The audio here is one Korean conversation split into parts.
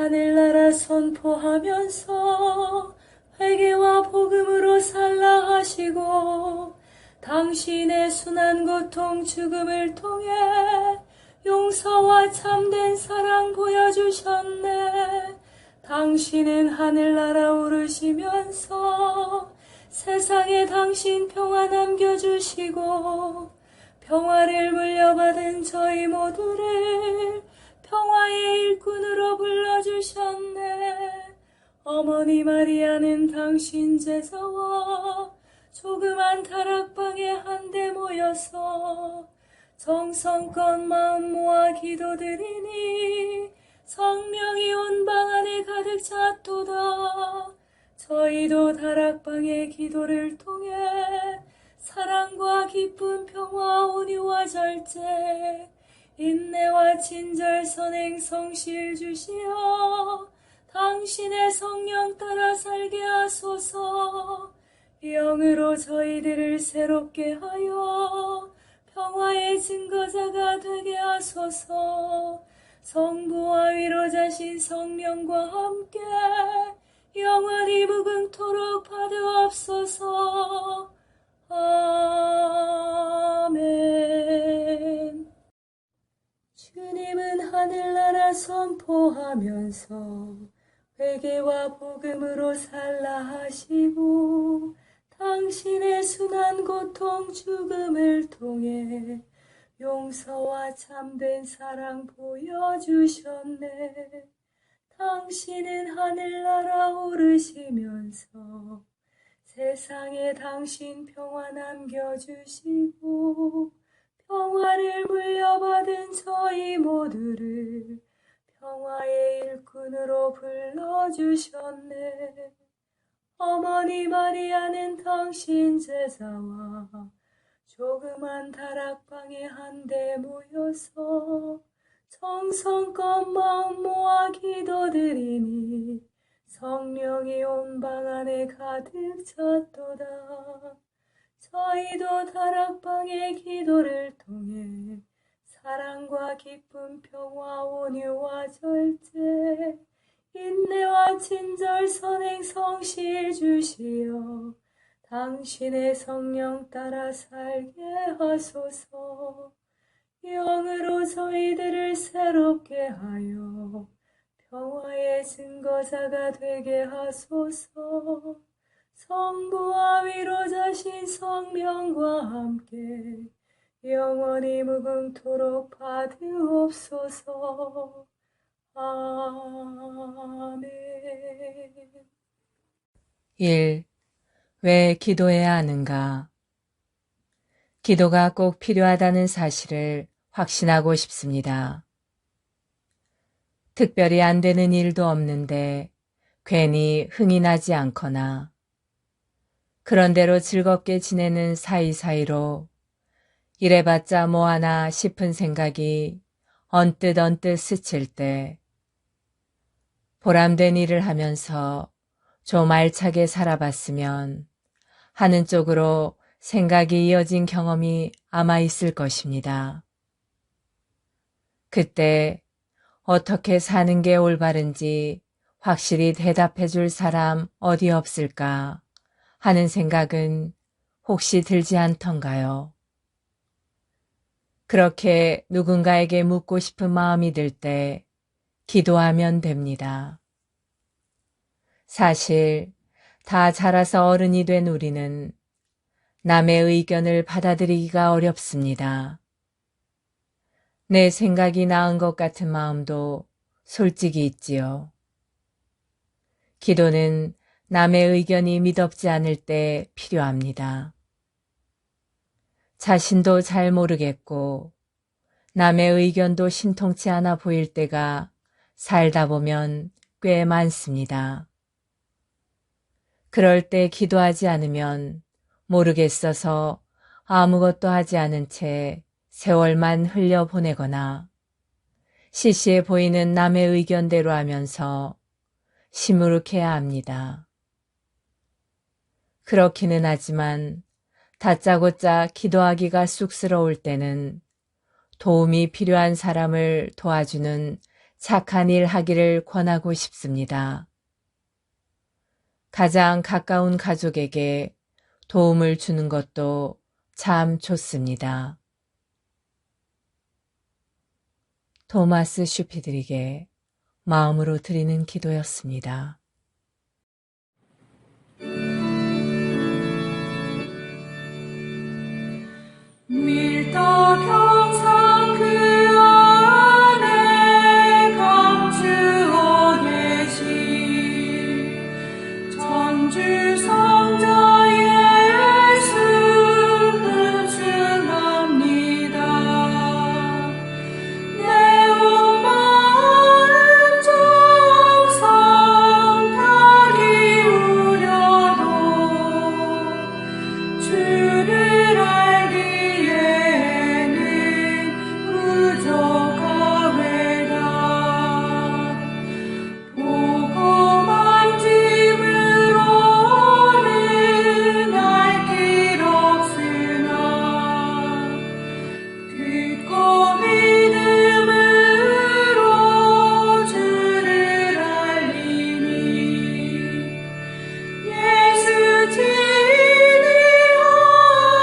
하늘나라 선포하면서 회개와 복음으로 살라 하시고 당신의 순한 고통 죽음을 통해 용서와 참된 사랑 보여주셨네. 당신은 하늘나라 오르시면서 세상에 당신 평화 남겨주시고 평화를 물려받은 저희 모두를 평화의 일꾼으로 불러주셨네. 어머니 마리아는 당신 제자와 조그만 다락방에 한데 모여서 정성껏 마음 모아 기도드리니 성령이 온 방 안에 가득 찼도다. 저희도 다락방의 기도를 통해 사랑과 기쁨, 평화, 온유와 절제, 인내와 친절, 선행, 성실 주시어 당신의 성령 따라 살게 하소서. 영으로 저희들을 새롭게 하여 평화의 증거자가 되게 하소서. 성부와 위로자신 성령과 함께 영원히 무궁토록 받으옵소서. 아멘. 주님은 하늘나라 선포하면서 회개와 복음으로 살라 하시고 당신의 순한 고통 죽음을 통해 용서와 참된 사랑 보여주셨네. 당신은 하늘나라 오르시면서 세상에 당신 평화 남겨주시고 평화를 물려받은 저희 모두를 평화의 일꾼으로 불러주셨네. 어머니 마리아는 당신 제자와 조그만 다락방에 한데 모여서 정성껏 마음 모아 기도드리니 성령이 온 방 안에 가득 찼도다. 저희도 다락방의 기도를 통해 사랑과 기쁨, 평화, 온유와 절제, 인내와 친절, 선행, 성실 주시어 당신의 성령 따라 살게 하소서. 영으로 저희들을 새롭게 하여 평화의 증거자가 되게 하소서. 성부와 위로자신 성령과 함께 영원히 무궁토록 받으옵소서. 아멘. 1. 왜 기도해야 하는가? 기도가 꼭 필요하다는 사실을 확신하고 싶습니다. 특별히 안 되는 일도 없는데 괜히 흥이 나지 않거나 그런대로 즐겁게 지내는 사이사이로 이래봤자 뭐하나 싶은 생각이 언뜻 스칠 때 보람된 일을 하면서 좀 알차게 살아봤으면 하는 쪽으로 생각이 이어진 경험이 아마 있을 것입니다. 그때 어떻게 사는 게 올바른지 확실히 대답해 줄 사람 어디 없을까 하는 생각은 혹시 들지 않던가요? 그렇게 누군가에게 묻고 싶은 마음이 들 때 기도하면 됩니다. 사실 다 자라서 어른이 된 우리는 남의 의견을 받아들이기가 어렵습니다. 내 생각이 나은 것 같은 마음도 솔직히 있지요. 기도는 남의 의견이 미덥지 않을 때 필요합니다. 자신도 잘 모르겠고 남의 의견도 신통치 않아 보일 때가 살다 보면 꽤 많습니다. 그럴 때 기도하지 않으면 모르겠어서 아무것도 하지 않은 채 세월만 흘려보내거나 시시해 보이는 남의 의견대로 하면서 시무룩해야 합니다. 그렇기는 하지만 다짜고짜 기도하기가 쑥스러울 때는 도움이 필요한 사람을 도와주는 착한 일 하기를 권하고 싶습니다. 가장 가까운 가족에게 도움을 주는 것도 참 좋습니다. 토마스 슈피드릭의 마음으로 드리는 기도였습니다. 밀떡 형상 그 안에 감추어 계신 전주 성자 예수 흠숭합니다. 내 온 마음 정성 다 기울여도 주를 알기에는 부족하외다. 보고 만짐으로는 알 길 없으나 듣고 믿음으로 주를 알리니 예수 친히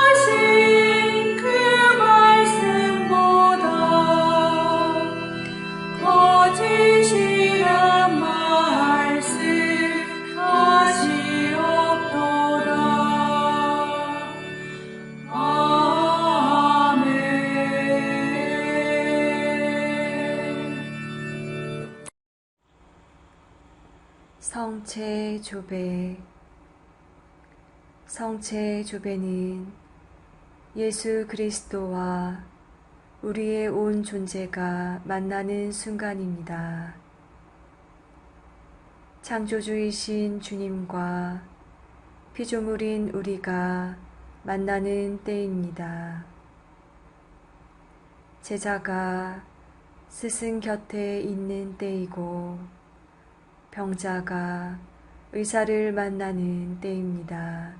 하신 그 말씀보다 거짓이란 말씀 다시 없도다. 아멘. 성체 조배. 성체 조배는 예수 그리스도와 우리의 온 존재가 만나는 순간입니다. 창조주이신 주님과 피조물인 우리가 만나는 때입니다. 제자가 스승 곁에 있는 때이고 병자가 의사를 만나는 때입니다.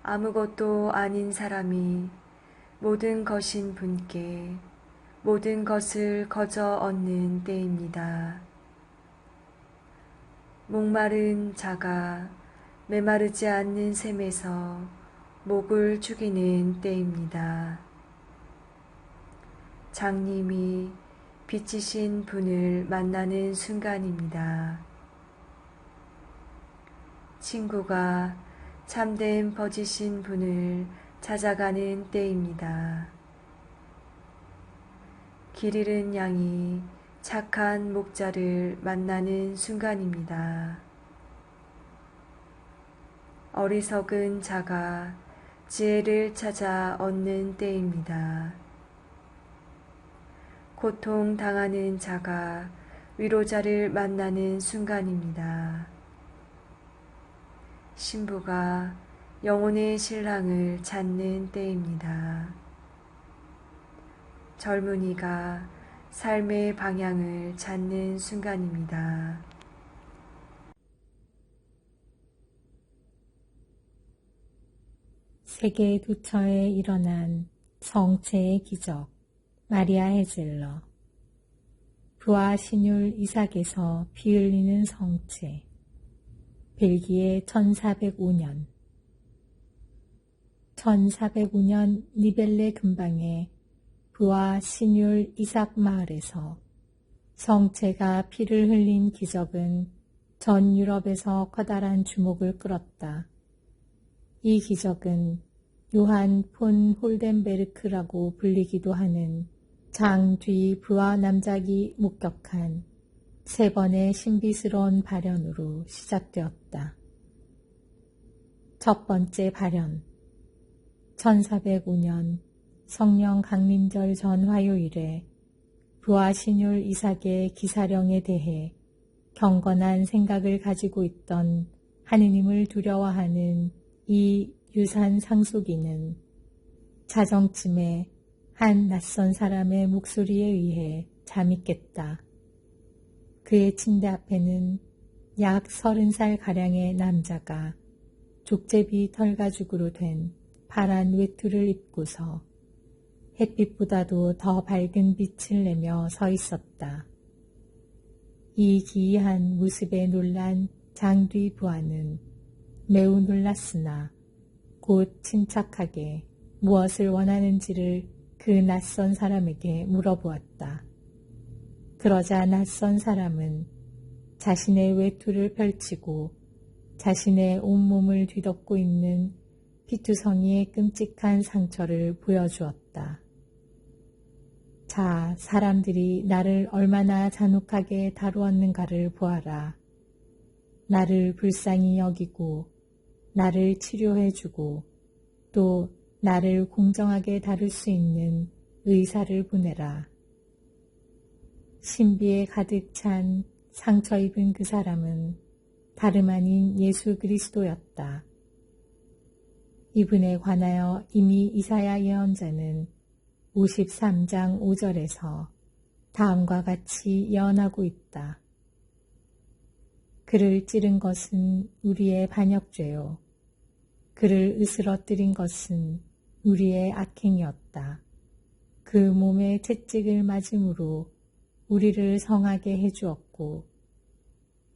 아무것도 아닌 사람이 모든 것인 분께 모든 것을 거저 얻는 때입니다. 목마른 자가 메마르지 않는 샘에서 목을 죽이는 때입니다. 장님이 빛이신 분을 만나는 순간입니다. 친구가 참된 버지신 분을 찾아가는 때입니다. 길 잃은 양이 착한 목자를 만나는 순간입니다. 어리석은 자가 지혜를 찾아 얻는 때입니다. 고통당하는 자가 위로자를 만나는 순간입니다. 신부가 영혼의 신랑을 찾는 때입니다. 젊은이가 삶의 방향을 찾는 순간입니다. 세계 도처에 일어난 성체의 기적. 마리아 헤즐러. 부하 신율 이삭에서 피 흘리는 성체. 벨기에 1405년. 1405년 니벨레 근방의 부하 신율 이삭 마을에서 성체가 피를 흘린 기적은 전 유럽에서 커다란 주목을 끌었다. 이 기적은 요한 폰 홀덴베르크라고 불리기도 하는 장 뒤 부하 남작이 목격한 3번의 신비스러운 발현으로 시작되었다. 첫 번째 발현. 1405년 성령 강림절 전 화요일에 부하 신율 이삭의 기사령에 대해 경건한 생각을 가지고 있던 하느님을 두려워하는 이 유산 상속인은 자정쯤에 한 낯선 사람의 목소리에 의해 잠이 깼다. 그의 침대 앞에는 약 30살가량의 남자가 족제비 털가죽으로 된 파란 외투를 입고서 햇빛보다도 더 밝은 빛을 내며 서 있었다. 이 기이한 모습에 놀란 장뒤 부하는 매우 놀랐으나 곧 침착하게 무엇을 원하는지를 그 낯선 사람에게 물어보았다. 그러자 낯선 사람은 자신의 외투를 펼치고 자신의 온몸을 뒤덮고 있는 피투성이의 끔찍한 상처를 보여주었다. 자, 사람들이 나를 얼마나 잔혹하게 다루었는가를 보아라. 나를 불쌍히 여기고 나를 치료해주고 또 나를 공정하게 다룰 수 있는 의사를 보내라. 신비에 가득 찬 상처 입은 그 사람은 다름 아닌 예수 그리스도였다. 이분에 관하여 이미 이사야 예언자는 53장 5절에서 다음과 같이 예언하고 있다. 그를 찌른 것은 우리의 반역죄요. 그를 으스러뜨린 것은 우리의 악행이었다. 그 몸에 채찍을 맞음으로 우리를 성하게 해주었고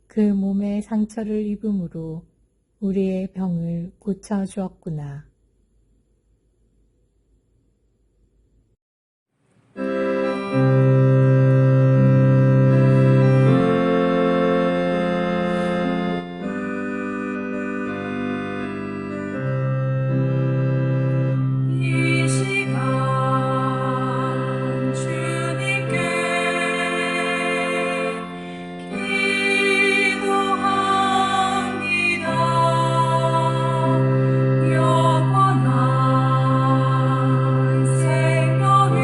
그 몸에 상처를 입음으로 우리의 병을 고쳐주었구나. 이 시간 주님께 기도합니다. 영원한 생명을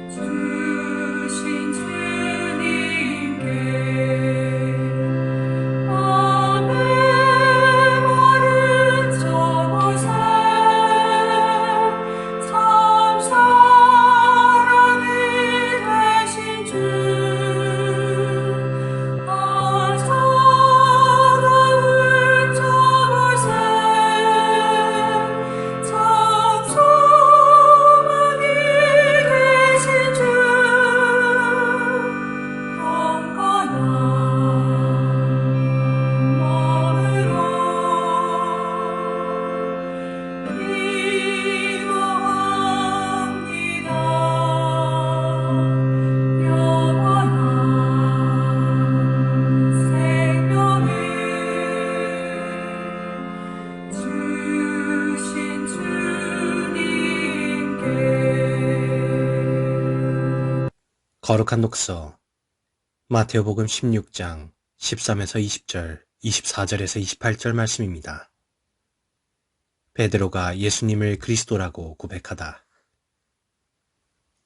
주신 주님께 아멘. 참 사랑이 되신 주, 사랑을 적으세. 참 소망이 되신 주, 경건한 마음으로 기도합니다. 영원한 생명을 주신 주님께. 거룩한 독서 마테오복음 16장 13에서 20절, 24절에서 28절 말씀입니다. 베드로가 예수님을 그리스도라고 고백하다.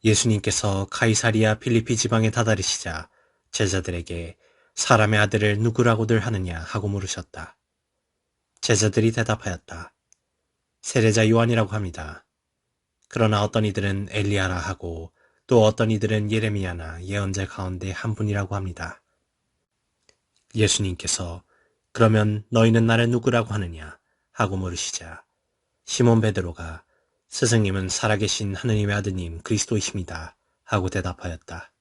예수님께서 카이사리아 필리피 지방에 다다르시자 제자들에게 사람의 아들을 누구라고들 하느냐 하고 물으셨다. 제자들이 대답하였다. 세례자 요한이라고 합니다. 그러나 어떤 이들은 엘리야라 하고 또 어떤 이들은 예레미야나 예언자 가운데 한 분이라고 합니다. 예수님께서 그러면 너희는 나를 누구라고 하느냐 하고 물으시자 시몬 베드로가 스승님은 살아계신 하느님의 아드님 그리스도이십니다 하고 대답하였다.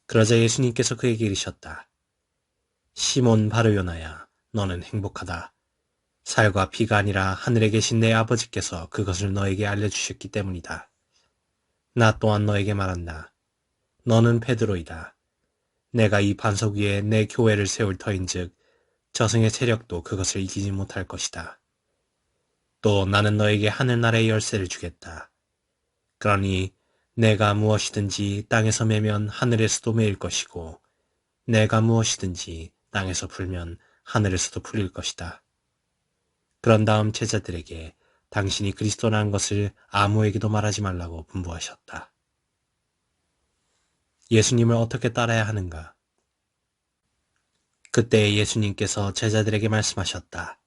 그러자 예수님께서 그에게 이르셨다. 시몬 바르요나야, 너는 행복하다. 살과 피가 아니라 하늘에 계신 내 아버지께서 그것을 너에게 알려주셨기 때문이다. 나 또한 너에게 말한다. 너는 베드로이다. 내가 이 반석 위에 내 교회를 세울 터인즉 저승의 세력도 그것을 이기지 못할 것이다. 또 나는 너에게 하늘나라의 열쇠를 주겠다. 그러니 내가 무엇이든지 땅에서 매면 하늘에서도 매일 것이고 내가 무엇이든지 땅에서 풀면 하늘에서도 풀릴 것이다. 그런 다음 제자들에게 당신이 그리스도라는 것을 아무에게도 말하지 말라고 분부하셨다. 예수님을 어떻게 따라야 하는가? 그때 예수님께서 제자들에게 말씀하셨다.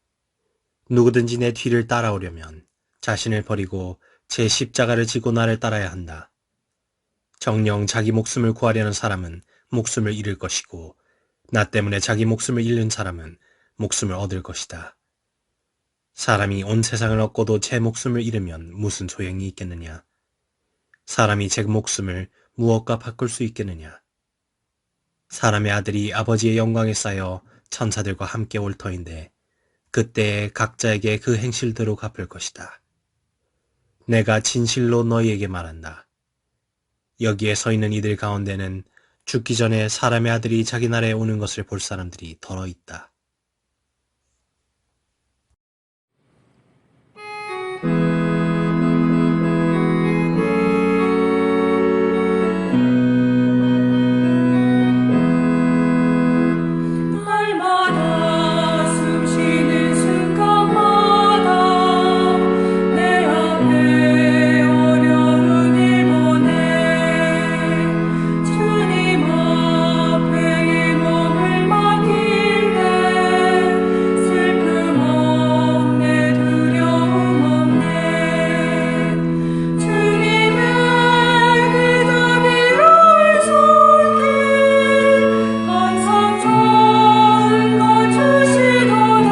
누구든지 내 뒤를 따라오려면 자신을 버리고 제 십자가를 지고 나를 따라야 한다. 정녕 자기 목숨을 구하려는 사람은 목숨을 잃을 것이고 나 때문에 자기 목숨을 잃는 사람은 목숨을 얻을 것이다. 사람이 온 세상을 얻고도 제 목숨을 잃으면 무슨 소용이 있겠느냐? 사람이 제 목숨을 무엇과 바꿀 수 있겠느냐? 사람의 아들이 아버지의 영광에 쌓여 천사들과 함께 올 터인데 그때에 각자에게 그 행실대로 갚을 것이다. 내가 진실로 너희에게 말한다. 여기에 서 있는 이들 가운데는 죽기 전에 사람의 아들이 자기 나라에 오는 것을 볼 사람들이 더러 있다. 날마다 숨 쉬는 순간마다 내 앞에 어려운 일 보내 주님 앞에 이 몸을 맡길 때 슬픔 없네 두려움 없네 주님의 그 자비로운 손길 항상 좋은 것 주시도다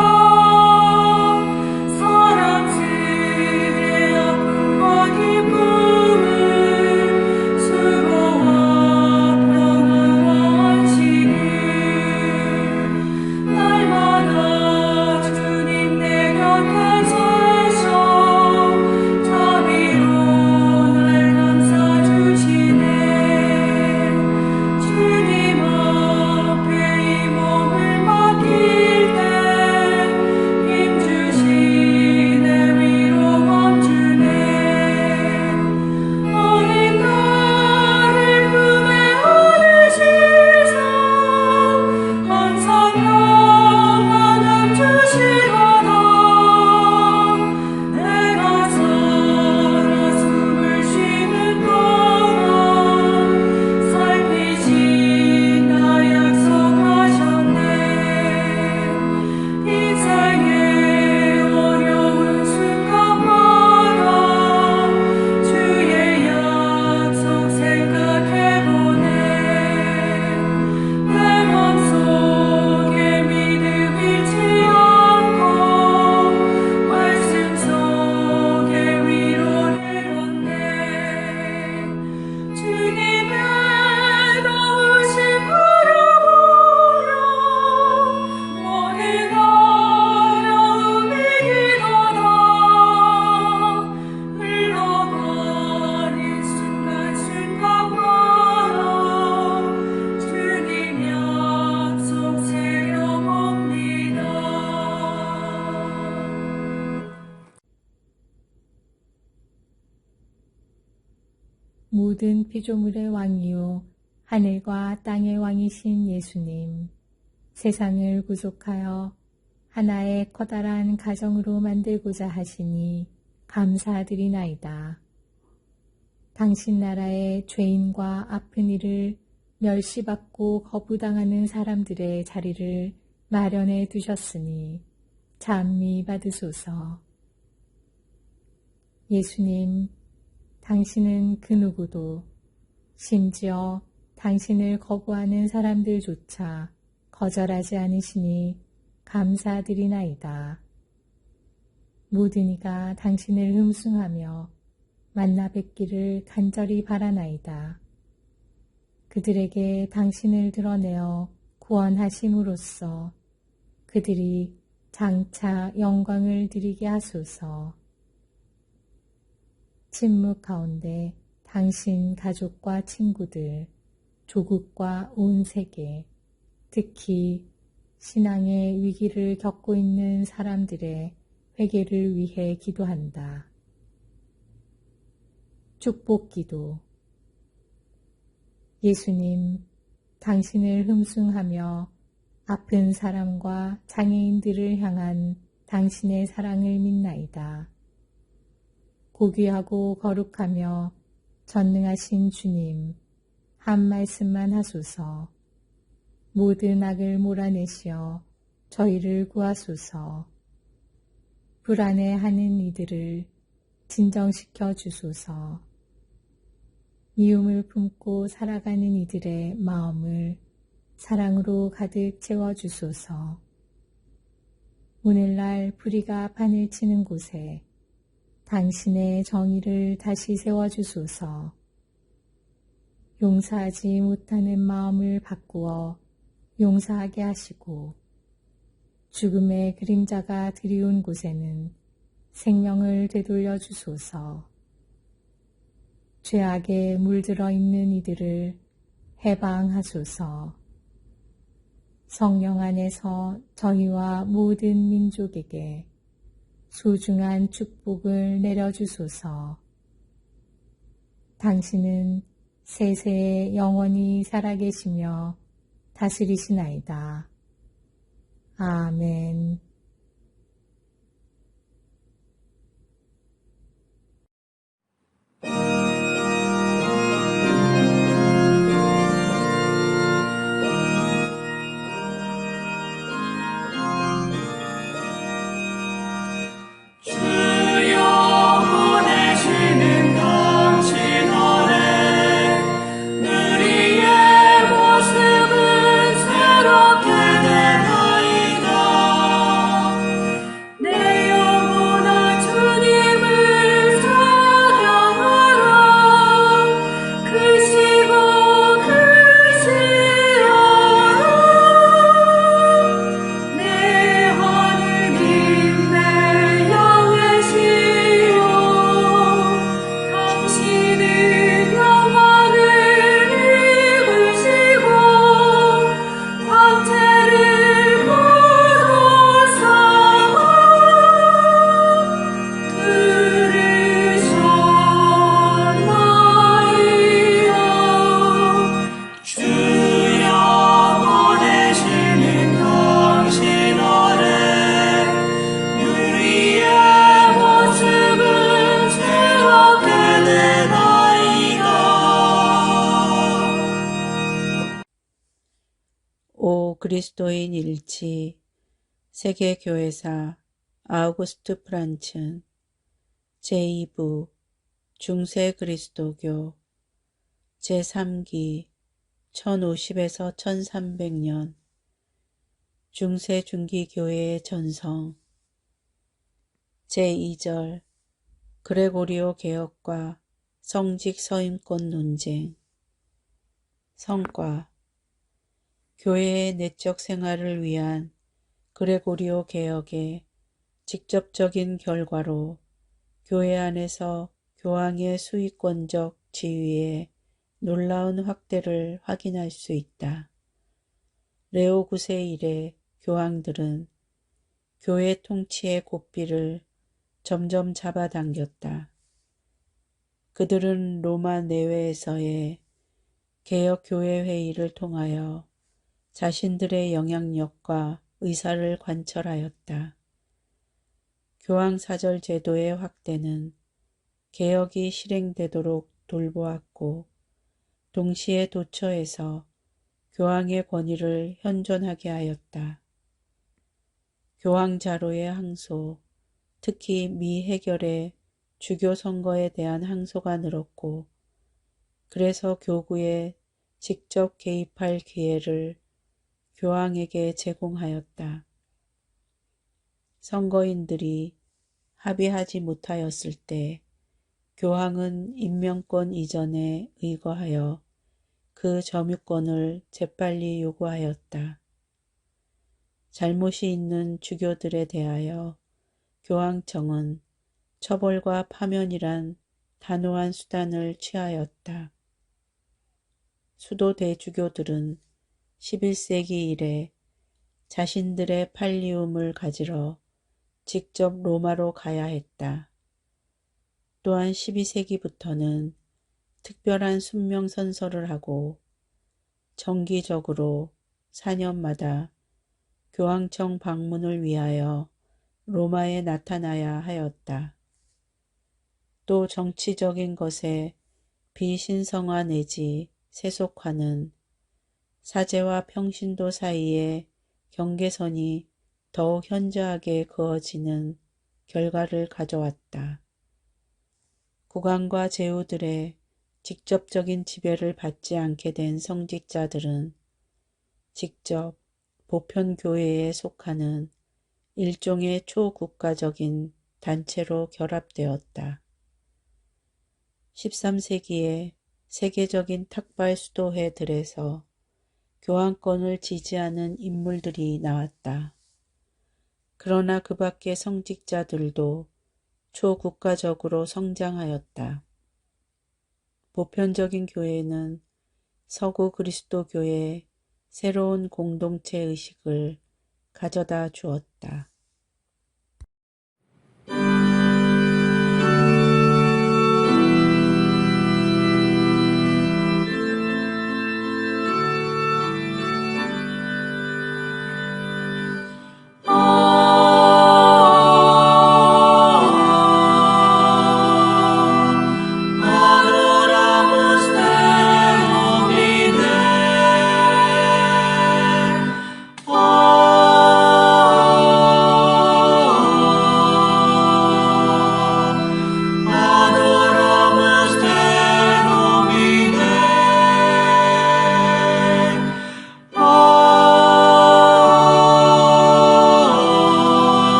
사람들의 아픔과 기쁨을 수고와 평화와 안식을 날마다 주님 내 곁에 계셔 자비로 날 감싸주시네 주님 앞에 이 몸을 맡길 때 힘주시네 위로함 주네 어린 나를 품에 안으시사 항상 평안함 주시도다 내가 살아 숨을 쉬는 동안 살피신다 약속하셨네 인생의 어려운 순간마다 주의 약속 생각해보네 내 맘속에 믿음 잃지 않고 말씀 속에 위로를 얻네 주님의 도우심 바라보며 모든 어려움이 기도다 흘러가는 순간순간마다 주님 약속 세워봅니다. 모든 피조물의 왕이요 하늘과 땅의 왕이신 예수님, 세상을 구속하여 하나의 커다란 가정으로 만들고자 하시니 감사드리나이다. 당신 나라의 죄인과 아픈 이를 멸시받고 거부당하는 사람들의 자리를 마련해 두셨으니 찬미 받으소서. 예수님, 당신은 그 누구도 심지어 당신을 거부하는 사람들조차 거절하지 않으시니 감사드리나이다. 모든 이가 당신을 흠숭하며 만나 뵙기를 간절히 바라나이다. 그들에게 당신을 드러내어 구원하심으로써 그들이 장차 영광을 드리게 하소서. 침묵 가운데 당신 가족과 친구들, 조국과 온 세계, 특히 신앙의 위기를 겪고 있는 사람들의 회개를 위해 기도한다. 축복기도. 예수님, 당신을 흠숭하며 아픈 사람과 장애인들을 향한 당신의 사랑을 믿나이다. 고귀하고 거룩하며 전능하신 주님, 한 말씀만 하소서. 모든 악을 몰아내시어 저희를 구하소서. 불안해하는 이들을 진정시켜 주소서. 미움을 품고 살아가는 이들의 마음을 사랑으로 가득 채워주소서. 오늘날 불의가 판을 치는 곳에 당신의 정의를 다시 세워주소서. 용서하지 못하는 마음을 바꾸어 용서하게 하시고 죽음의 그림자가 드리운 곳에는 생명을 되돌려 주소서. 죄악에 물들어 있는 이들을 해방하소서. 성령 안에서 저희와 모든 민족에게 소중한 축복을 내려주소서. 당신은 세세에 영원히 살아계시며 다스리시나이다. 아멘. 주여 보내시는 당신 아래 우리의 모습은 새롭게 되나이다. 내 영혼아 주님을 찬양하라. 크시고 크시하라. 내 하느님 내 영예시여 당신은 영광을 입으시고 광채를 거두사 들으셨나이다. 주여 보내시는 당신 아래 우리의 모습은 새롭게 되나이다. 오 그리스도인 일치 세계교회사 아우구스트 프란츠 제2부 중세 그리스도교 제3기 1050에서 1300년 중세 중기교회의 전성 제2절 그레고리오 개혁과 성직 서임권 논쟁 성과 교회의 내적 생활을 위한 그레고리오 개혁의 직접적인 결과로 교회 안에서 교황의 수위권적 지위의 놀라운 확대를 확인할 수 있다. 레오 9세 이래 교황들은 교회 통치의 고삐를 점점 잡아당겼다. 그들은 로마 내외에서의 개혁교회 회의를 통하여 자신들의 영향력과 의사를 관철하였다. 교황사절 제도의 확대는 개혁이 실행되도록 돌보았고 동시에 도처에서 교황의 권위를 현존하게 하였다. 교황자로의 항소, 특히 미해결의 주교 선거에 대한 항소가 늘었고 그래서 교구에 직접 개입할 기회를 교황에게 제공하였다. 선거인들이 합의하지 못하였을 때 교황은 임명권 이전에 의거하여 그 점유권을 재빨리 요구하였다. 잘못이 있는 주교들에 대하여 교황청은 처벌과 파면이란 단호한 수단을 취하였다. 수도 대주교들은 11세기 이래 자신들의 팔리움을 가지러 직접 로마로 가야 했다. 또한 12세기부터는 특별한 순명선서를 하고 정기적으로 4년마다 교황청 방문을 위하여 로마에 나타나야 하였다. 또 정치적인 것에 비신성화 내지 세속화는 사제와 평신도 사이의 경계선이 더욱 현저하게 그어지는 결과를 가져왔다. 국왕과 제후들의 직접적인 지배를 받지 않게 된 성직자들은 직접 보편교회에 속하는 일종의 초국가적인 단체로 결합되었다. 13세기에 세계적인 탁발 수도회들에서 교황권을 지지하는 인물들이 나왔다. 그러나 그 밖의 성직자들도 초국가적으로 성장하였다. 보편적인 교회는 서구 그리스도 교회의 새로운 공동체 의식을 가져다 주었다.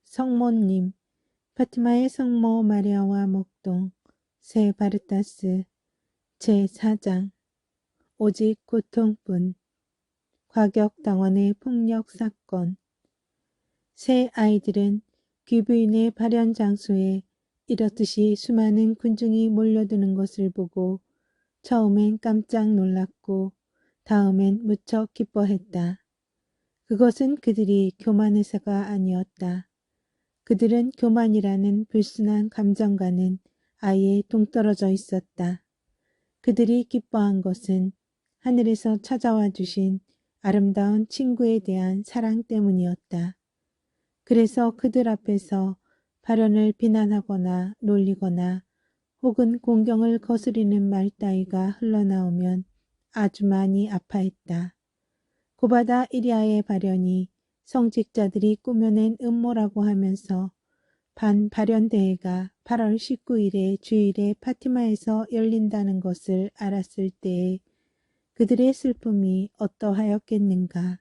성모님, 파티마의 성모 마리아와 목동, 새 바르타스, 제4장, 오직 고통뿐, 과격당원의 폭력 사건. 새 아이들은 귀부인의 발현 장소에 이렇듯이 수많은 군중이 몰려드는 것을 보고 처음엔 깜짝 놀랐고 다음엔 무척 기뻐했다. 그것은 그들이 교만해서가 아니었다. 그들은 교만이라는 불순한 감정과는 아예 동떨어져 있었다. 그들이 기뻐한 것은 하늘에서 찾아와 주신 아름다운 친구에 대한 사랑 때문이었다. 그래서 그들 앞에서 발언을 비난하거나 놀리거나 혹은 공경을 거스리는 말 따위가 흘러나오면 아주 많이 아파했다. 고바다 이리아의 발언이 성직자들이 꾸며낸 음모라고 하면서 반발연대회가 8월 19일에 주일에 파티마에서 열린다는 것을 알았을 때에 그들의 슬픔이 어떠하였겠는가.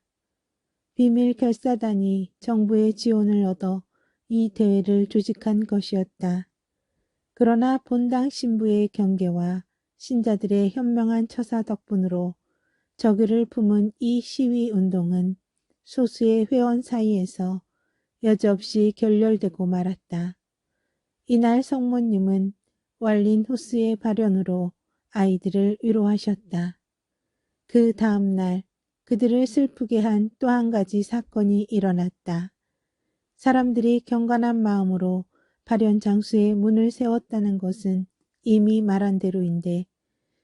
비밀 결사단이 정부의 지원을 얻어 이 대회를 조직한 것이었다. 그러나 본당 신부의 경계와 신자들의 현명한 처사 덕분으로 저기를 품은 이 시위 운동은 소수의 회원 사이에서 여지없이 결렬되고 말았다. 이날 성모님은 왈린 호스의 발언으로 아이들을 위로하셨다. 그 다음날 그들을 슬프게 한 또 한 가지 사건이 일어났다. 사람들이 경건한 마음으로 발현 장소에 문을 세웠다는 것은 이미 말한 대로인데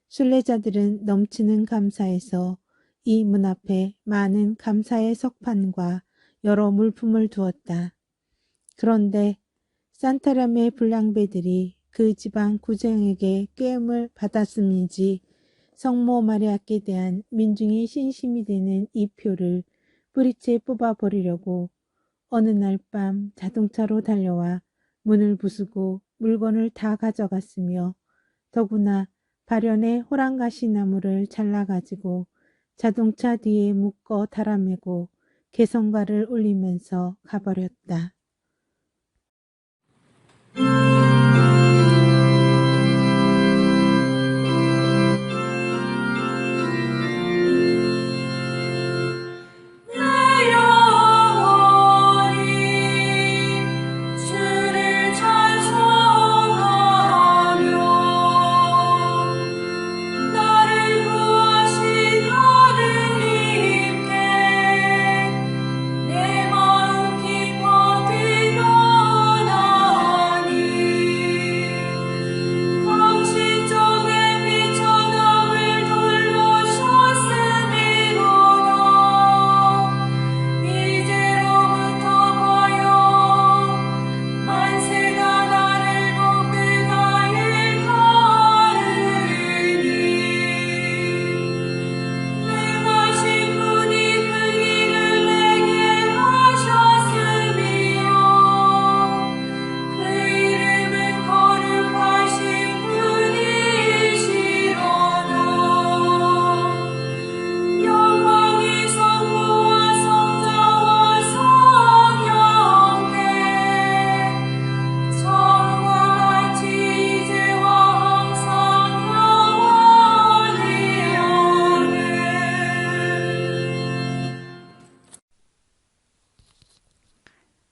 순례자들은 넘치는 감사에서 이 문 앞에 많은 감사의 석판과 여러 물품을 두었다. 그런데 산타람의 불량배들이 그 지방 구정에게 꾀임을 받았음인지 성모 마리아께 대한 민중이 신심이 되는 이 표를 뿌리째 뽑아버리려고 어느 날 밤 자동차로 달려와 문을 부수고 물건을 다 가져갔으며 더구나 발현의 호랑가시 나무를 잘라가지고 자동차 뒤에 묶어 달아매고 개성가를 울리면서 가버렸다. 내 영혼이 주를 찬송하며 나를 구하신 하느님께 내 마음 기뻐 드러나니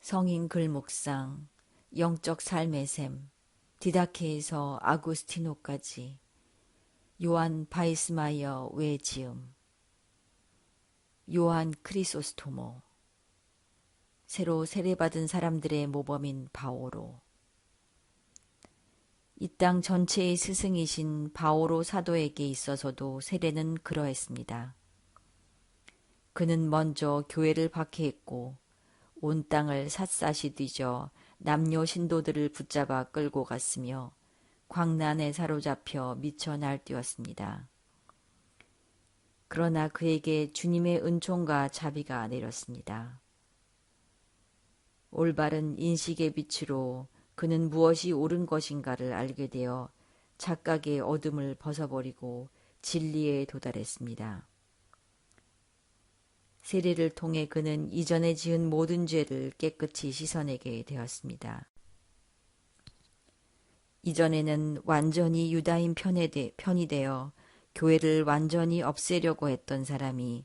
성인 글 묵상, 영적 삶의 샘, 디다케에서 아구스티노까지, 요한 바이스마이어 외지음, 요한 크리소스토모, 새로 세례받은 사람들의 모범인 바오로, 이 땅 전체의 스승이신 바오로 사도에게 있어서도 세례는 그러했습니다. 그는 먼저 교회를 박해했고 온 땅을 샅샅이 뒤져 남녀 신도들을 붙잡아 끌고 갔으며 광란에 사로잡혀 미쳐 날뛰었습니다. 그러나 그에게 주님의 은총과 자비가 내렸습니다. 올바른 인식의 빛으로 그는 무엇이 옳은 것인가를 알게 되어 착각의 어둠을 벗어버리고 진리에 도달했습니다. 세례를 통해 그는 이전에 지은 모든 죄를 깨끗이 씻어내게 되었습니다. 이전에는 완전히 유다인 편이 되어 교회를 완전히 없애려고 했던 사람이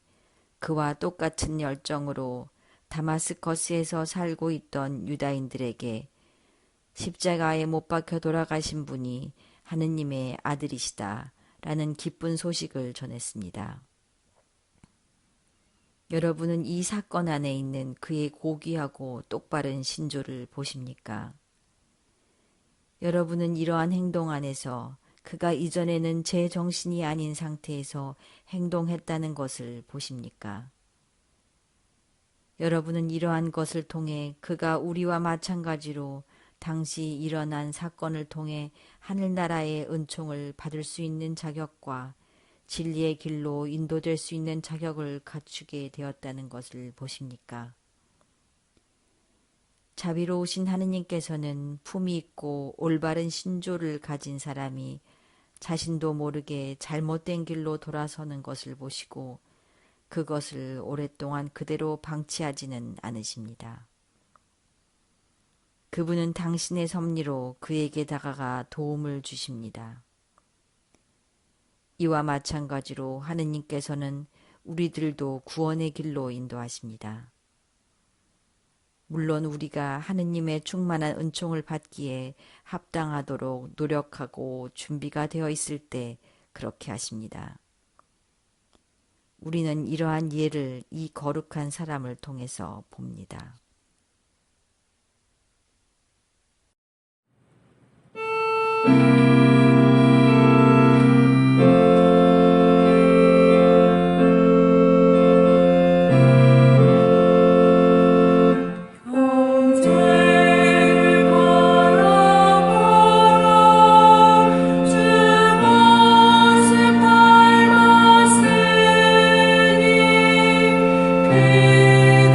그와 똑같은 열정으로 다마스커스에서 살고 있던 유다인들에게 십자가에 못 박혀 돌아가신 분이 하느님의 아들이시다 라는 기쁜 소식을 전했습니다. 여러분은 이 사건 안에 있는 그의 고귀하고 똑바른 신조를 보십니까? 여러분은 이러한 행동 안에서 그가 이전에는 제 정신이 아닌 상태에서 행동했다는 것을 보십니까? 여러분은 이러한 것을 통해 그가 우리와 마찬가지로 당시 일어난 사건을 통해 하늘나라의 은총을 받을 수 있는 자격과 진리의 길로 인도될 수 있는 자격을 갖추게 되었다는 것을 보십니까? 자비로우신 하느님께서는 품이 있고 올바른 신조를 가진 사람이 자신도 모르게 잘못된 길로 돌아서는 것을 보시고 그것을 오랫동안 그대로 방치하지는 않으십니다. 그분은 당신의 섭리로 그에게 다가가 도움을 주십니다. 이와 마찬가지로 하느님께서는 우리들도 구원의 길로 인도하십니다. 물론 우리가 하느님의 충만한 은총을 받기에 합당하도록 노력하고 준비가 되어 있을 때 그렇게 하십니다. 우리는 이러한 예를 이 거룩한 사람을 통해서 봅니다. 형제를 바라보라 주 모습 닮았으니 그대에게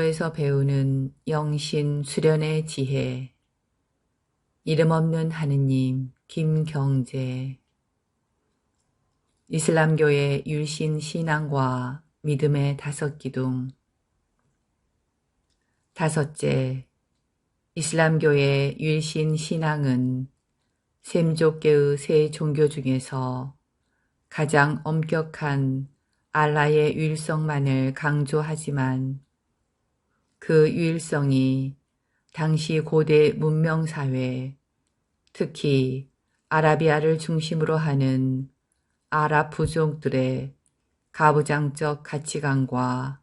성서에서 배우는 영신 수련의 지혜. 이름 없는 하느님 김경재. 이슬람교의 율신 신앙과 믿음의 다섯 기둥. 다섯째, 이슬람교의 율신 신앙은 셈족계의 세 종교 중에서 가장 엄격한 알라의 유일성만을 강조하지만 그 유일성이 당시 고대 문명사회, 특히 아라비아를 중심으로 하는 아랍 부족들의 가부장적 가치관과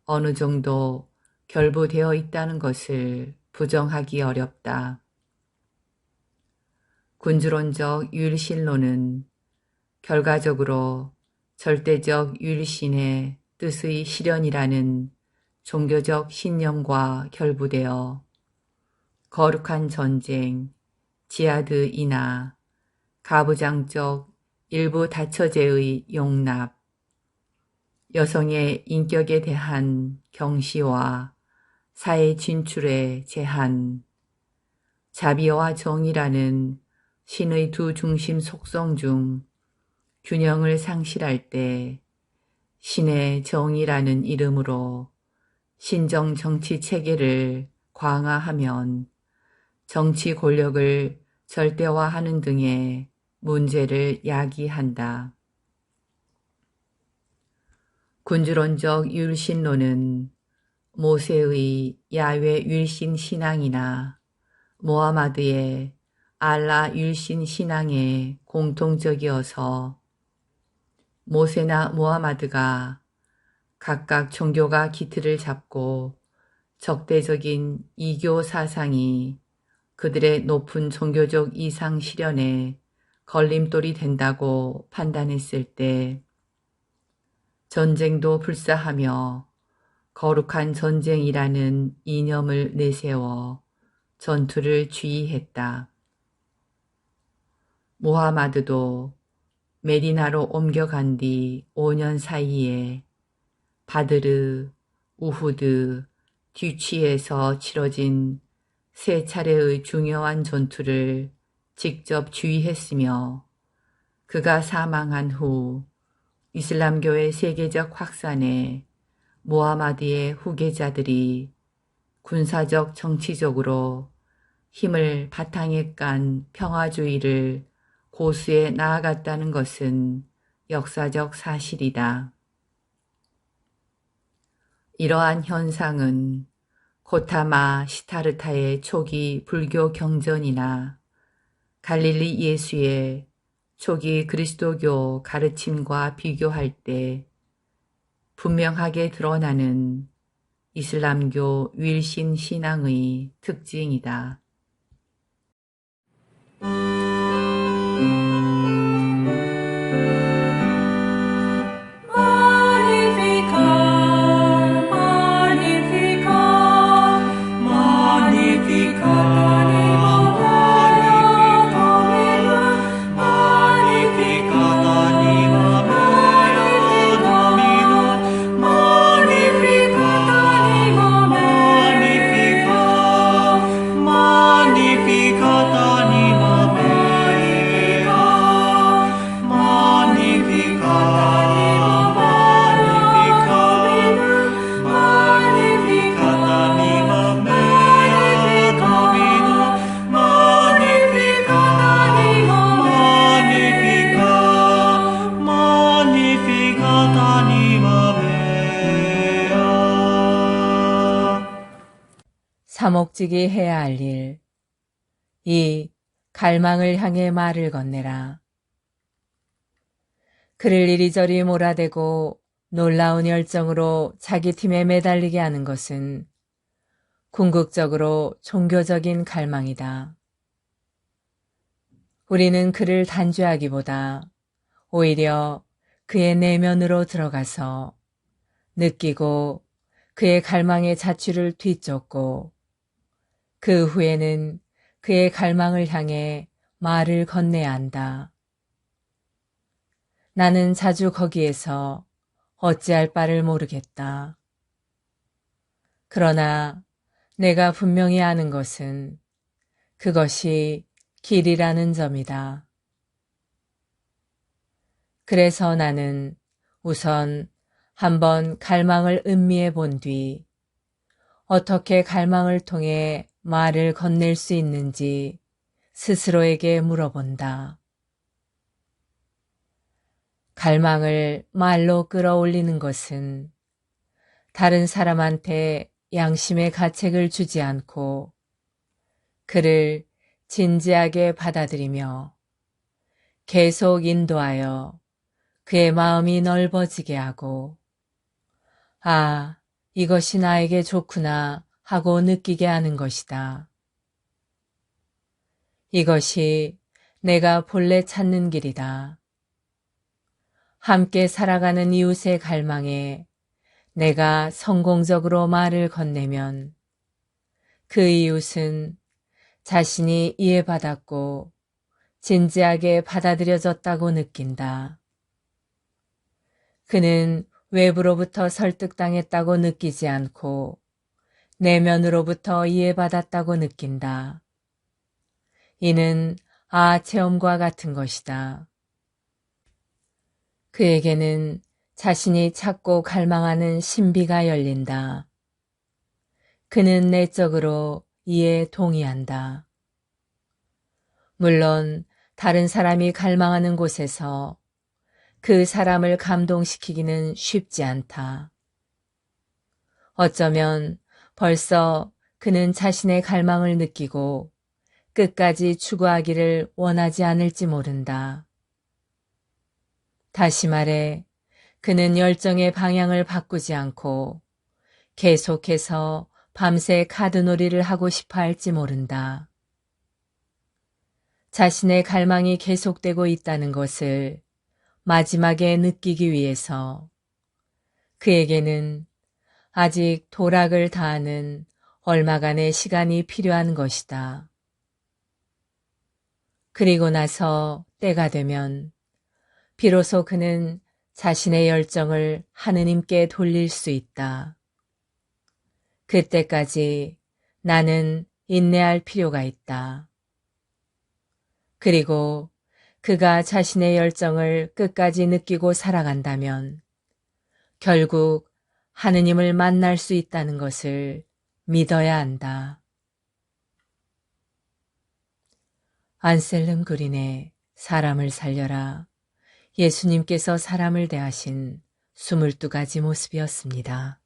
어느 정도 결부되어 있다는 것을 부정하기 어렵다. 군주론적 율신론은 결과적으로 절대적 율신의 뜻의 실현이라는 종교적 신념과 결부되어 거룩한 전쟁, 지하드이나 가부장적 일부 다처제의 용납, 여성의 인격에 대한 경시와 사회 진출의 제한, 자비와 정의라는 신의 두 중심 속성 중 균형을 상실할 때 신의 정의라는 이름으로 신정 정치 체계를 강화하면 정치 권력을 절대화하는 등의 문제를 야기한다. 군주론적 율신론은 모세의 야훼 율신 신앙이나 모하마드의 알라 율신 신앙에 공통적이어서 모세나 모하마드가 각각 종교가 기틀을 잡고 적대적인 이교 사상이 그들의 높은 종교적 이상 실현에 걸림돌이 된다고 판단했을 때 전쟁도 불사하며 거룩한 전쟁이라는 이념을 내세워 전투를 주의했다. 무하마드도 메디나로 옮겨간 뒤 5년 사이에 바드르, 우후드, 뒤취에서 치러진 세 차례의 중요한 전투를 직접 주의했으며 그가 사망한 후 이슬람교의 세계적 확산에 무하마드의 후계자들이 군사적 정치적으로 힘을 바탕에 깐 평화주의를 고수해 나아갔다는 것은 역사적 사실이다. 이러한 현상은 고타마 시타르타의 초기 불교 경전이나 갈릴리 예수의 초기 그리스도교 가르침과 비교할 때 분명하게 드러나는 이슬람교 율신 신앙의 특징이다. 사목직이 해야 할 일. 이 갈망을 향해 말을 건네라. 그를 이리저리 몰아대고 놀라운 열정으로 자기 팀에 매달리게 하는 것은 궁극적으로 종교적인 갈망이다. 우리는 그를 단죄하기보다 오히려 그의 내면으로 들어가서 느끼고 그의 갈망의 자취를 뒤쫓고 그 후에는 그의 갈망을 향해 말을 건네야 한다. 나는 자주 거기에서 어찌할 바를 모르겠다. 그러나 내가 분명히 아는 것은 그것이 길이라는 점이다. 그래서 나는 우선 한번 갈망을 음미해 본 뒤 어떻게 갈망을 통해 말을 건넬 수 있는지 스스로에게 물어본다. 갈망을 말로 끌어올리는 것은 다른 사람한테 양심의 가책을 주지 않고 그를 진지하게 받아들이며 계속 인도하여 그의 마음이 넓어지게 하고 아, 이것이 나에게 좋구나 하고 느끼게 하는 것이다. 이것이 내가 본래 찾는 길이다. 함께 살아가는 이웃의 갈망에 내가 성공적으로 말을 건네면 그 이웃은 자신이 이해받았고 진지하게 받아들여졌다고 느낀다. 그는 외부로부터 설득당했다고 느끼지 않고 내면으로부터 이해받았다고 느낀다. 이는 체험과 같은 것이다. 그에게는 자신이 찾고 갈망하는 신비가 열린다. 그는 내적으로 이에 동의한다. 물론 다른 사람이 갈망하는 곳에서 그 사람을 감동시키기는 쉽지 않다. 어쩌면 벌써 그는 자신의 갈망을 느끼고 끝까지 추구하기를 원하지 않을지 모른다. 다시 말해 그는 열정의 방향을 바꾸지 않고 계속해서 밤새 카드놀이를 하고 싶어 할지 모른다. 자신의 갈망이 계속되고 있다는 것을 마지막에 느끼기 위해서 그에게는 아직 도락을 다하는 얼마간의 시간이 필요한 것이다. 그리고 나서 때가 되면 비로소 그는 자신의 열정을 하느님께 돌릴 수 있다. 그때까지 나는 인내할 필요가 있다. 그리고 그가 자신의 열정을 끝까지 느끼고 살아간다면 결국 하느님을 만날 수 있다는 것을 믿어야 한다. 안셀름 그린의 사람을 살려라. 예수님께서 사람을 대하신 22가지 모습이었습니다.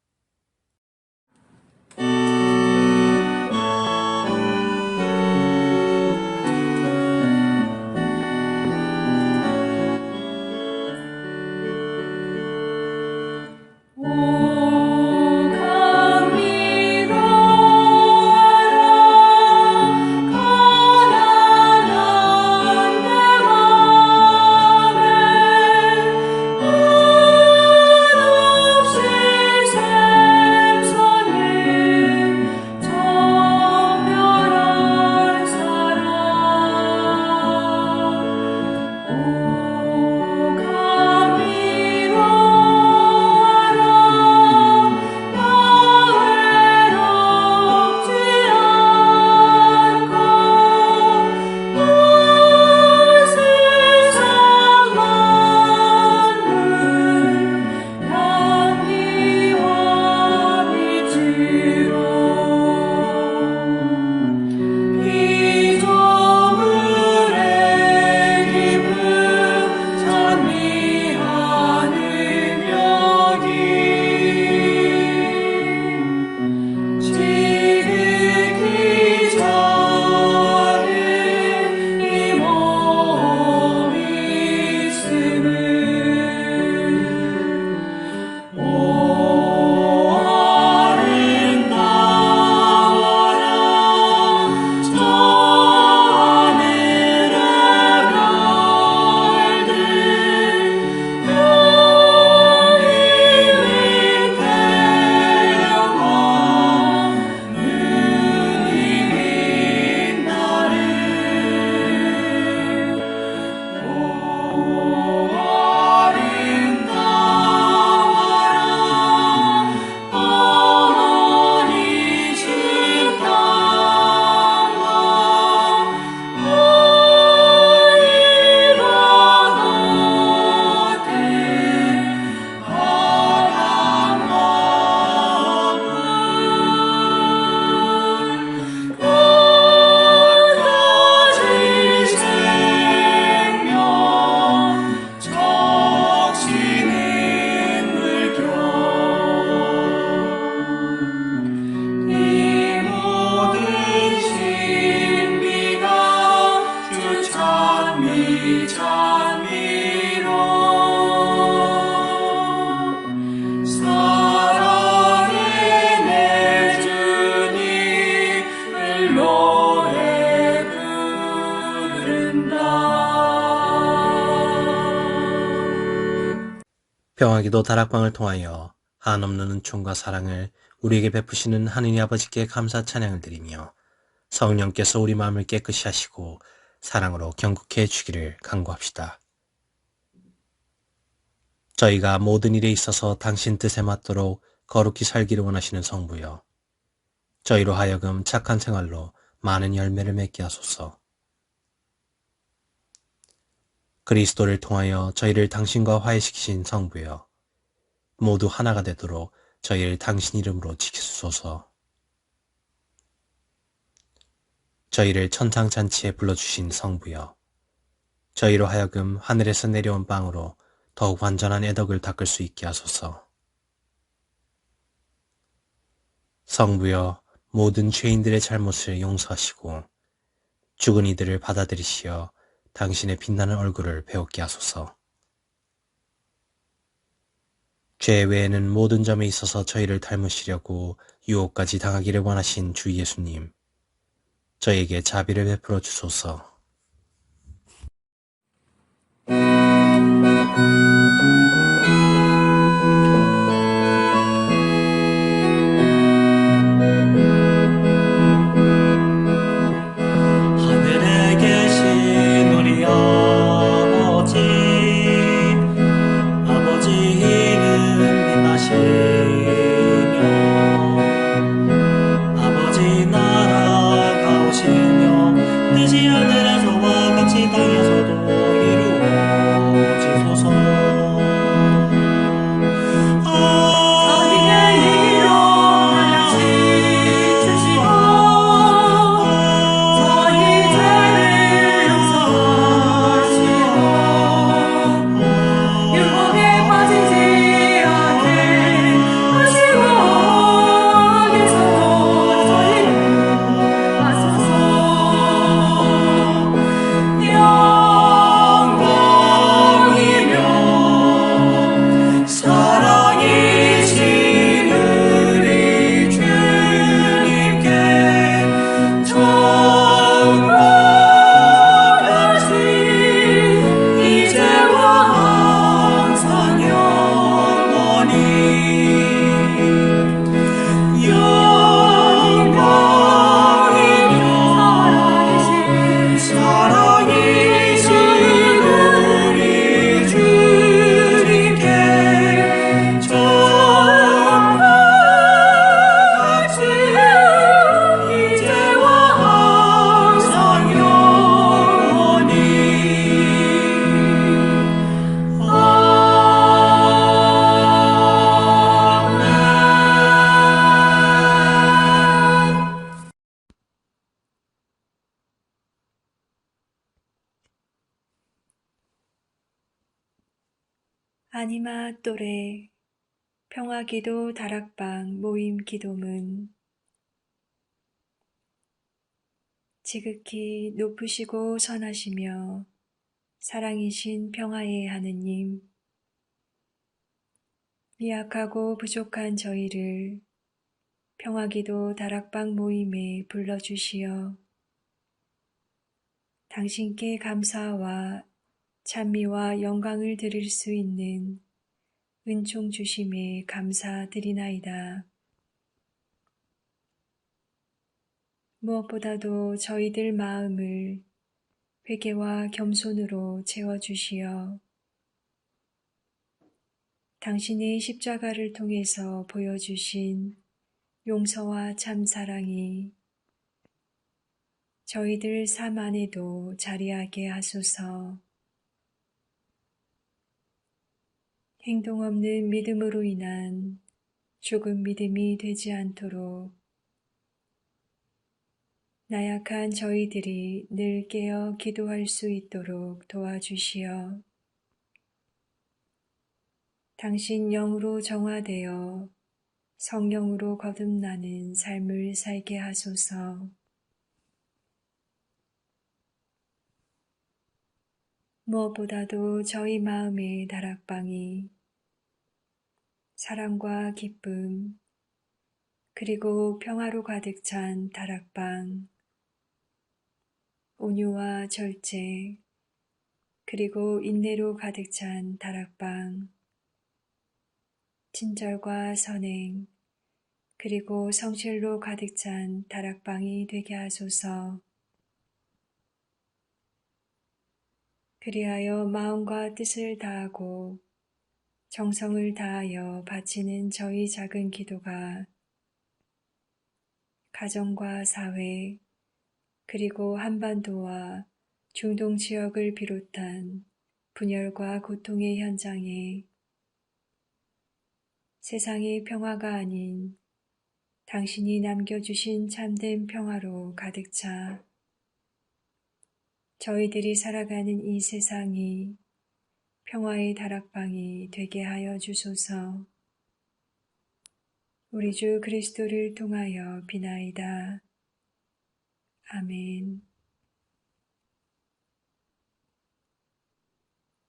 샘선을 평화기도 다락방을 통하여 한없는 은총과 사랑을 우리에게 베푸시는 하느님 아버지께 감사 찬양을 드리며 성령께서 우리 마음을 깨끗이 하시고 사랑으로 경국해 주기를 간구합시다. 저희가 모든 일에 있어서 당신 뜻에 맞도록 거룩히 살기를 원하시는 성부여, 저희로 하여금 착한 생활로 많은 열매를 맺게 하소서. 그리스도를 통하여 저희를 당신과 화해시키신 성부여, 모두 하나가 되도록 저희를 당신 이름으로 지키소서. 저희를 천상잔치에 불러주신 성부여, 저희로 하여금 하늘에서 내려온 빵으로 더욱 완전한 애덕을 닦을 수 있게 하소서. 성부여, 모든 죄인들의 잘못을 용서하시고 죽은 이들을 받아들이시어 당신의 빛나는 얼굴을 배웠게 하소서. 죄 외에는 모든 점에 있어서 저희를 닮으시려고 유혹까지 당하기를 원하신 주 예수님, 저희에게 자비를 베풀어 주소서. 하늘에 계신 우리 아버지 이름 빛나시며 아버지 나라가 오시며 뜻이 하늘에서와 같이 땅에서도 이루어지소서. 아니마 또래 평화기도 다락방 모임 기도문. 지극히 높으시고 선하시며 사랑이신 평화의 하느님, 미약하고 부족한 저희를 평화기도 다락방 모임에 불러주시어 당신께 감사와 찬미와 영광을 드릴 수 있는 은총 주심에 감사드리나이다. 무엇보다도 저희들 마음을 회개와 겸손으로 채워주시어 당신의 십자가를 통해서 보여주신 용서와 참사랑이 저희들 삶 안에도 자리하게 하소서. 행동 없는 믿음으로 인한 죽은 믿음이 되지 않도록 나약한 저희들이 늘 깨어 기도할 수 있도록 도와주시어 당신 영으로 정화되어 성령으로 거듭나는 삶을 살게 하소서. 무엇보다도 저희 마음의 다락방이 사랑과 기쁨 그리고 평화로 가득 찬 다락방, 온유와 절제 그리고 인내로 가득 찬 다락방, 친절과 선행, 그리고 성실로 가득 찬 다락방이 되게 하소서. 그리하여 마음과 뜻을 다하고 정성을 다하여 바치는 저희 작은 기도가 가정과 사회, 그리고 한반도와 중동 지역을 비롯한 분열과 고통의 현장에 세상의 평화가 아닌 당신이 남겨주신 참된 평화로 가득 차 저희들이 살아가는 이 세상이 평화의 다락방이 되게 하여 주소서. 우리 주 그리스도를 통하여 비나이다. 아멘.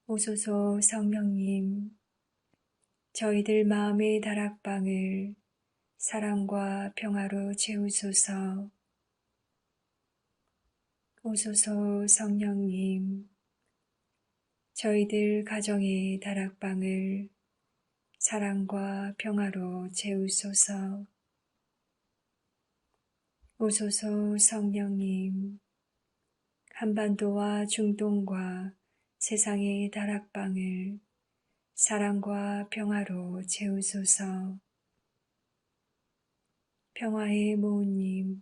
오소서 성령님, 저희들 마음의 다락방을 사랑과 평화로 채우소서. 오소서 성령님, 저희들 가정의 다락방을 사랑과 평화로 채우소서. 오소서 성령님, 한반도와 중동과 세상의 다락방을 사랑과 평화로 채우소서. 평화의 모우님,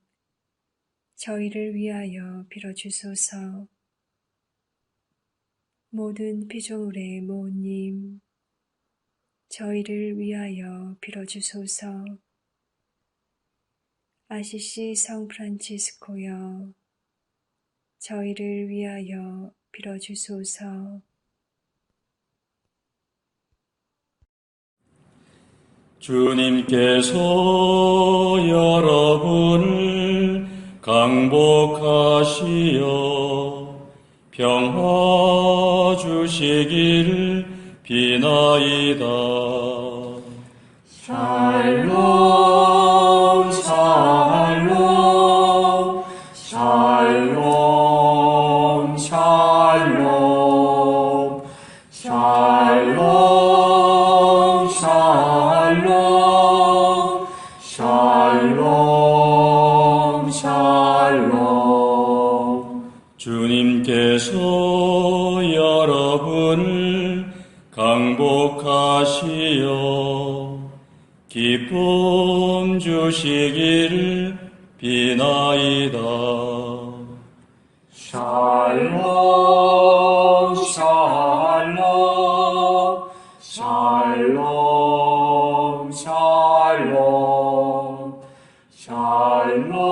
저희를 위하여 빌어주소서. 모든 피조물의 모우님, 저희를 위하여 빌어주소서. 아시시 성 프란치스코여, 저희를 위하여 빌어주소서. 주님께서 여러분을 강복하시어 평화 주시기를 비나이다. 샬롬 샬롬 샬롬 샬롬 샬롬 샬롬 샬롬 샬롬. 주님께서 여러분을 강복하시어 기쁨 주시기를 비나이다. 샬롬 샬롬 샬롬 샬롬 샬롬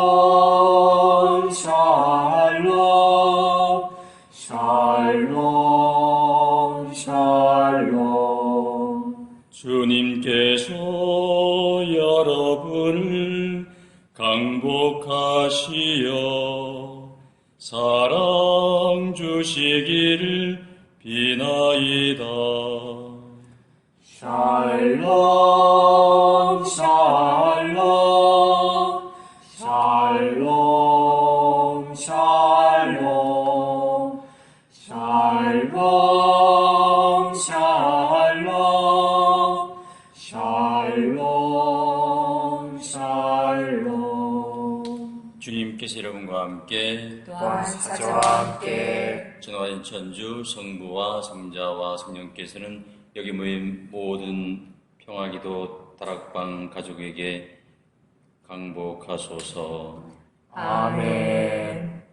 샬롬 샬롬 샬롬. 주님께서 여러분을 강복하시어 사랑 주시기를 비나이다. 샬롬 샬롬 샬롬 샬롬 샬롬 샬롬 샬롬 샬롬. 주님께서 여러분과 함께 또한 사자와 함께 전화인 천주 성부와 성자와 성령께서는 여기 모인 모든 평화기도 다락방 가족에게 강복하소서. 아멘.